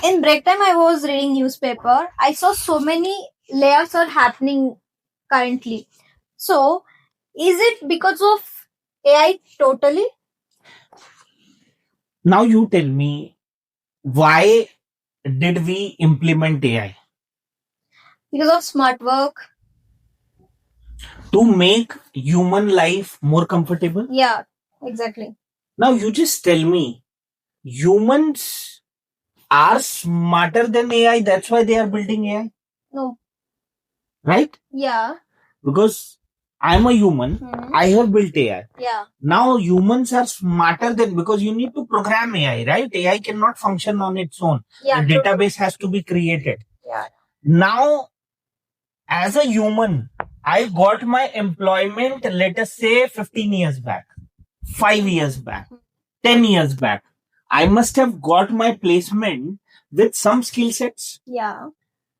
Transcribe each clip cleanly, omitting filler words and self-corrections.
In break time, I was reading newspaper. I saw so many layoffs are happening currently. So, is it because of AI totally? Now you tell me, why did we implement AI? Because of smart work? To make human life more comfortable? Yeah, exactly. Now you just tell me, humans are smarter than AI, that's why they are building AI, No. right? Yeah. Because I'm a human, I have built AI. Yeah. Now humans are smarter than, because you need to program AI, right? AI cannot function on its own. Yeah. The database has to be created. Yeah. Now, as a human, I got my employment, let us say 15 years back, 5 years back, 10 years back. I must have got my placement with some skill sets. Yeah.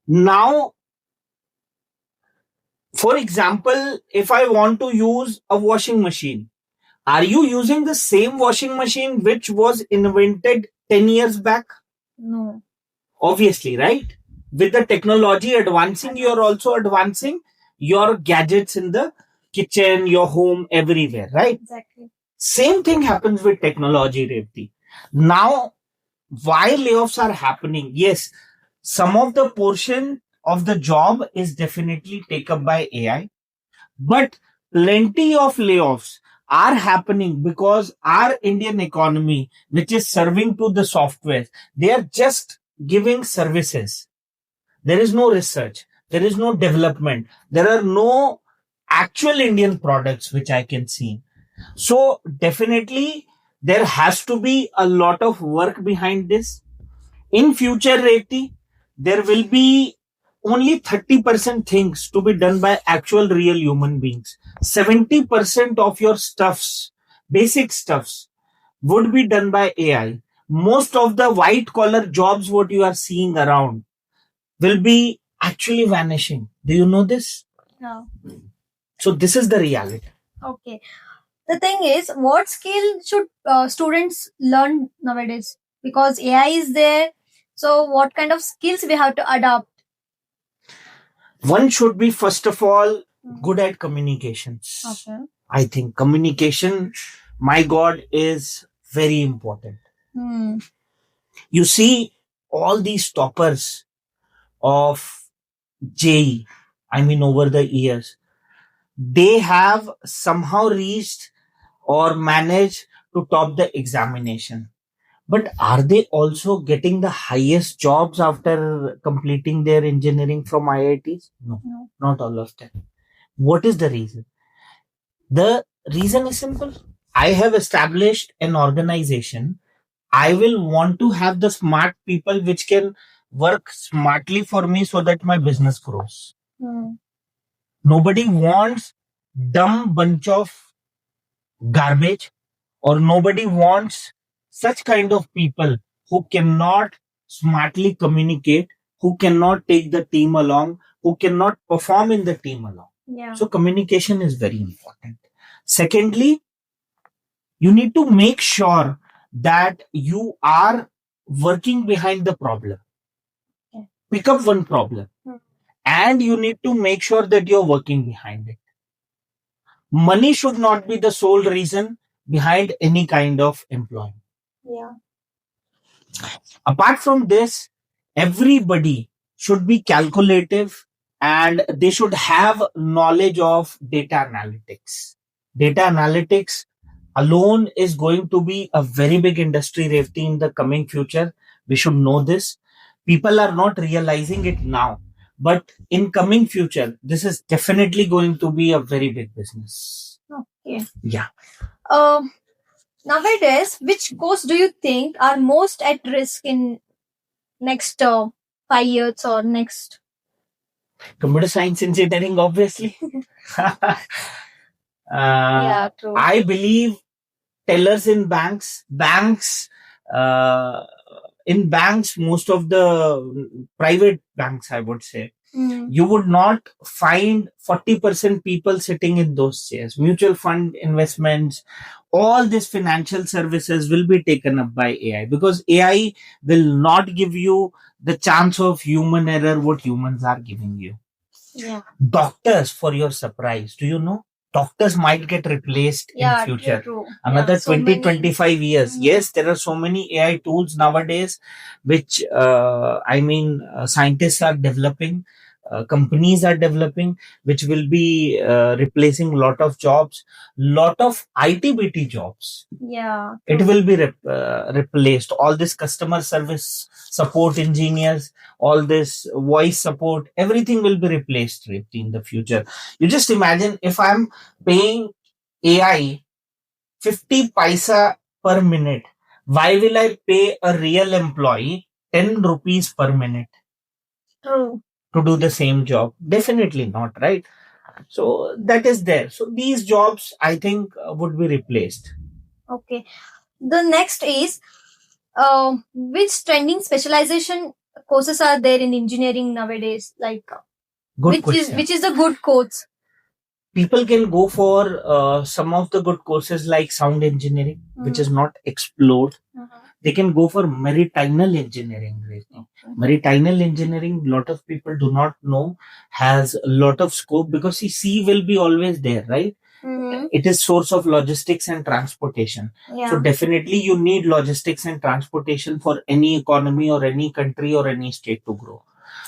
Now, for example, if I want to use a washing machine, are you using the same washing machine which was invented 10 years back? No. Obviously, right? With the technology advancing, you're also advancing your gadgets in the kitchen, your home, everywhere, right? Exactly. Same thing happens with technology, Revti. Now, why layoffs are happening? Yes, some of the portion of the job is definitely taken by AI, but plenty of layoffs are happening because our Indian economy, which is serving to the software, they are just giving services. There is no research. There is no development. There are no actual Indian products which I can see. So definitely there has to be a lot of work behind this. In future, Reti, there will be only 30% things to be done by actual real human beings. 70% of your stuffs, basic stuffs, would be done by AI. Most of the white collar jobs, what you are seeing around, will be actually vanishing. Do you know this? No. So, this is the reality. Okay. The thing is, what skill should students learn nowadays? Because AI is there. So, what kind of skills we have to adopt? One should be, first of all, good at communications. Okay. I think communication, my God, is very important. Hmm. You see, all these toppers of JE, I mean, over the years, they have somehow reached or managed to top the examination. But are they also getting the highest jobs after completing their engineering from IITs? No, No. not all of them. What is the reason? The reason is simple. I have established an organization. I will want to have the smart people which can work smartly for me so that my business grows. Hmm. Nobody wants dumb bunch of garbage, or nobody wants such kind of people who cannot smartly communicate, who cannot take the team along, who cannot perform in the team along. Yeah. So communication is very important. Secondly, you need to make sure that you are working behind the problem. Okay. Pick up one problem, and you need to make sure that you're working behind it. Money should not be the sole reason behind any kind of employment. Yeah. Apart from this, everybody should be calculative, and they should have knowledge of data analytics. Data analytics alone is going to be a very big industry, Revti, in the coming future. We should know this. People are not realizing it now, but in coming future, this is definitely going to be a very big business. Okay. Yeah. Nowadays, which course do you think are most at risk in next 5 years or next? Computer science engineering, obviously. Yeah, true. I believe tellers in uh, in banks, most of the private banks, I would say, you would not find 40% people sitting in those chairs. Mutual fund investments, all these financial services will be taken up by AI, because AI will not give you the chance of human error what humans are giving you. Yeah. Doctors, for your surprise, do you know? Doctors might get replaced in future. True. Another Yeah, so 20, many. 25 years. Yes, there are so many AI tools nowadays, which, scientists are developing, companies are developing, which will be replacing lot of jobs, lot of IT-BT jobs. Yeah. It will be replaced. All this customer service support engineers, all this voice support, everything will be replaced, Repti, in the future. You just imagine, if I'm paying AI 50 paisa per minute, why will I pay a real employee 10 rupees per minute? True. To do the same job? Definitely not, right? So that is there. So these jobs, I think, would be replaced. Okay. The next is which trending specialization courses are there in engineering nowadays? Like Good question. which is a good course? People can go for some of the good courses like sound engineering, which is not explored. They can go for maritime engineering. Maritime engineering, lot of people do not know, has a lot of scope, because the sea will be always there, right? It is source of logistics and transportation. So definitely you need logistics and transportation for any economy or any country or any state to grow.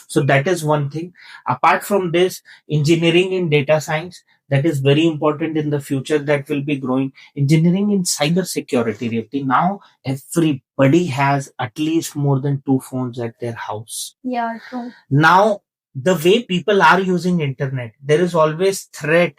So that is one thing. Apart from this, engineering in data science, that is very important in the future, that will be growing. Engineering in cyber security, Repti. Now everybody has at least more than 2 phones at their house. Yeah, true. Now, the way people are using internet, there is always threat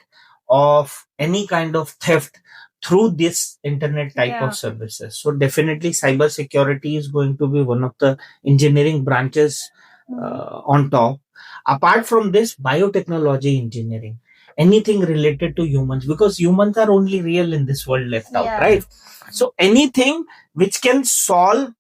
of any kind of theft through this internet type of services. So definitely cyber security is going to be one of the engineering branches on top. Apart from this, biotechnology engineering, anything related to humans, because humans are only real in this world left out, right? So anything which can solve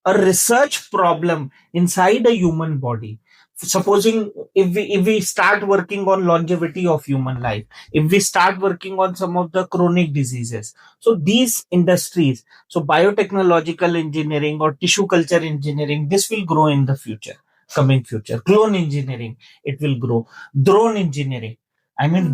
a research problem inside a human body. Supposing if we start working on longevity of human life, if we start working on some of the chronic diseases, so these industries, so biotechnological engineering or tissue culture engineering, this will grow in the future, coming future. Clone engineering, it will grow. Drone engineering,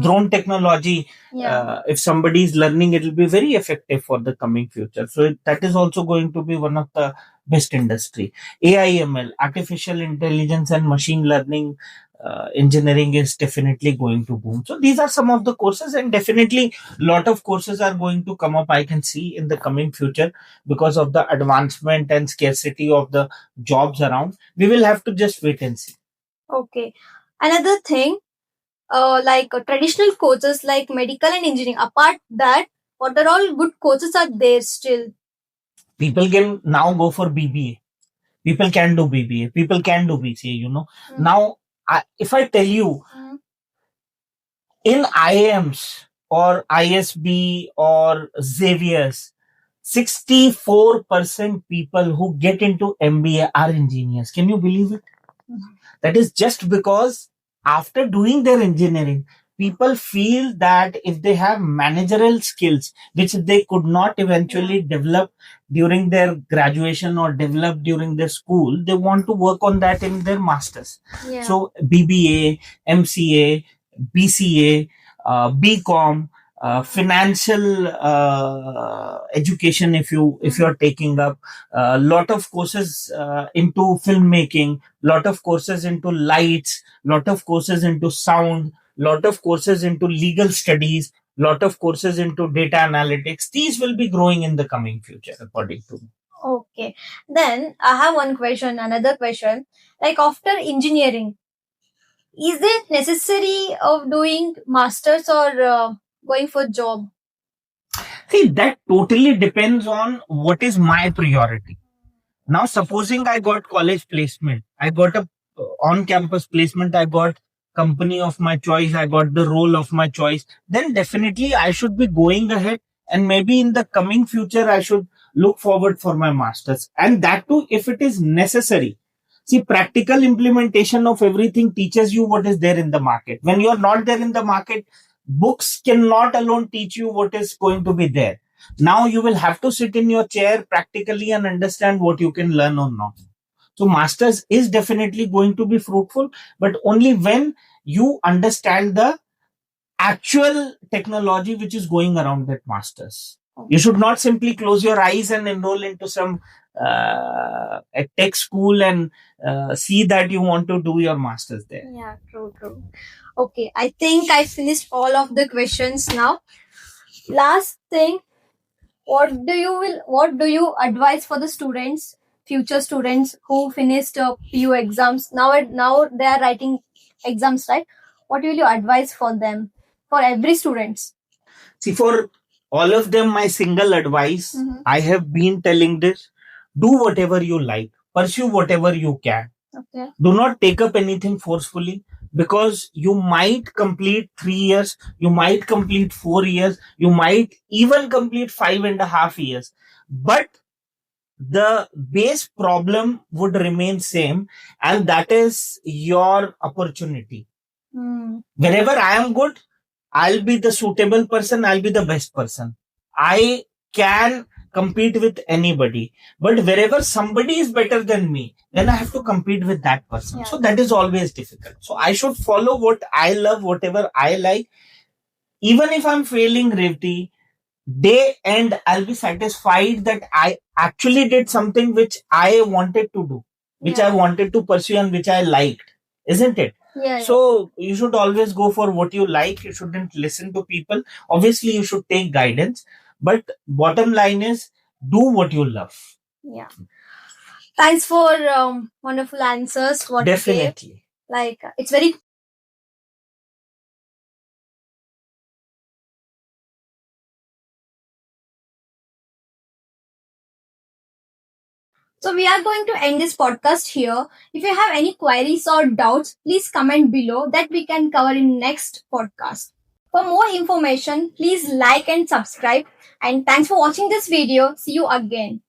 drone technology, if somebody is learning, it will be very effective for the coming future. So that is also going to be one of the best industry. AIML, artificial intelligence and machine learning engineering is definitely going to boom. So these are some of the courses, and definitely lot of courses are going to come up, I can see, in the coming future, because of the advancement and scarcity of the jobs around. We will have to just wait and see. Okay. Another thing, traditional courses like medical and engineering. Apart that, what are all good courses are there still? People can now go for BBA. People can do BBA. People can do BCA. Now, if I tell you, in IIMs or ISB or Xavier's, 64% people who get into MBA are engineers. Can you believe it? That is just because after doing their engineering, people feel that if they have managerial skills, which they could not eventually develop during their graduation or develop during their school, they want to work on that in their masters. So BBA, MCA, BCA, BCom, financial education, if you are taking up a lot of courses into filmmaking, lot of courses into lights, lot of courses into sound, lot of courses into legal studies, lot of courses into data analytics. These will be growing in the coming future, according to me. Okay. Then I have another question. Like after engineering, is it necessary of doing masters or going for job? See, that totally depends on what is my priority. Now, supposing I got college placement, I got a on-campus placement, I got company of my choice, I got the role of my choice, then definitely I should be going ahead, and maybe in the coming future I should look forward for my masters, and that too if it is necessary. See, practical implementation of everything teaches you what is there in the market. When you are not there in the market, books cannot alone teach you what is going to be there. Now you will have to sit in your chair practically and understand what you can learn or not. So masters is definitely going to be fruitful, but only when you understand the actual technology which is going around that masters. You should not simply close your eyes and enroll into some a tech school and see that you want to do your masters there. Yeah, true. Okay, I think I finished all of the questions now. Last thing, what do you advise for the students, future students who finished PU exams? Now they are writing exams, right? What will you advise for them, for every students? See, for all of them, my single advice, I have been telling this: do whatever you like, pursue whatever you can. Okay. Do not take up anything forcefully, because you might complete 3 years, you might complete 4 years, you might even complete 5.5 years. But the base problem would remain same, and that is your opportunity. Wherever I am good, I'll be the suitable person, I'll be the best person. I can compete with anybody. But wherever somebody is better than me, then I have to compete with that person. Yeah. So that is always difficult. So I should follow what I love, whatever I like. Even if I'm failing, Revti, day end, I'll be satisfied that I actually did something which I wanted to do, which I wanted to pursue and which I liked. Isn't it? Yeah. So you should always go for what you like. You shouldn't listen to people. Obviously, you should take guidance. But bottom line is, do what you love. Yeah. Thanks for wonderful answers. What you gave. Definitely. Like, it's very. So we are going to end this podcast here. If you have any queries or doubts, please comment below that we can cover in next podcast. For more information, please like and subscribe. And thanks for watching this video. See you again.